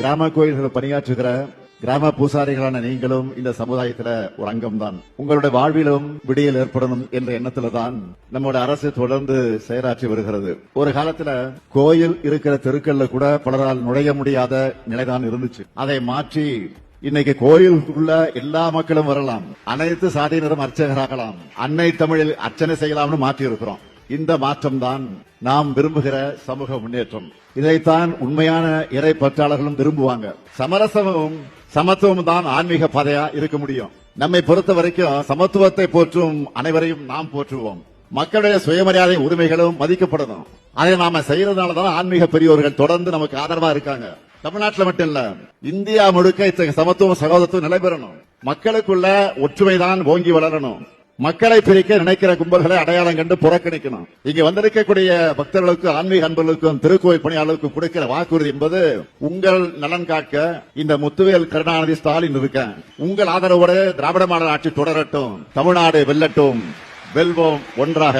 கிராம கோயில்கள் பணியாற்றுகிற கிராம பூசாரிகளான நீங்களும் இந்த சமுதாயத்துல ஒரு அங்கம்தான். உங்களுடைய வாழ்விலும் விடியல் ஏற்படணும் என்ற எண்ணத்துல தான் நம்முடைய அரசு தொடர்ந்து செயலாற்றி வருகிறது. ஒரு காலத்துல கோயில் இருக்கிற தெருக்கள்ல கூட பலரால் நுழைய முடியாத நிலைதான் இருந்துச்சு. அதை மாற்றி இன்னைக்கு கோயிலுக்குள்ள எல்லா மக்களும் வரலாம், அனைத்து சாதியினரும் அர்ச்சகராகலாம், அன்னை தமிழில் அர்ச்சனை செய்யலாம்னு மாற்றி இருக்கிறோம். இந்த மாற்றம் தான் நாம் விரும்புகிற சமூக முன்னேற்றம். இதைத்தான் உண்மையான இறை பற்றாளர்களும் விரும்புவாங்க. சமரசமும் சமத்துவம் தான் ஆன்மீக பாதையா இருக்க முடியும். நம்மை பொறுத்த வரைக்கும் சமத்துவத்தை போற்றும் அனைவரையும் நாம் போற்றுவோம். மக்களுடைய சுயமரியாதை உரிமைகளும் மதிக்கப்படணும். அதை நாம செய்யறதுனாலதான் ஆன்மீக பெரியோர்கள் தொடர்ந்து நமக்கு ஆதரவா இருக்காங்க. தமிழ்நாட்டில் மட்டும் இல்ல, இந்தியா முழுக்க இத்தகைய சமத்துவம் சகோதரத்துவம் நிலைபெறணும். மக்களுக்குள்ள ஒற்றுமைதான் ஓங்கி வளரணும். மக்களை பிரிக்க நினைக்கிற கும்பல்களை அடையாளம் கண்டு புறக்கணிக்கணும். இங்க வந்திருக்கக்கூடிய பக்தர்களுக்கும் ஆன்மீக அன்பர்களுக்கும் திருக்கோயில் பணியாளர்களுக்கும் கொடுக்கிற வாக்குறுதி என்பது உங்கள் நலன் காக்க இந்த முத்துவேல் கருணாநிதி ஸ்டாலின் இருக்க உங்கள் ஆதரவோடு திராவிட மாடல் ஆட்சி தொடரட்டும், தமிழ்நாடு வெல்லட்டும், வெல்வோம் ஒன்றாக.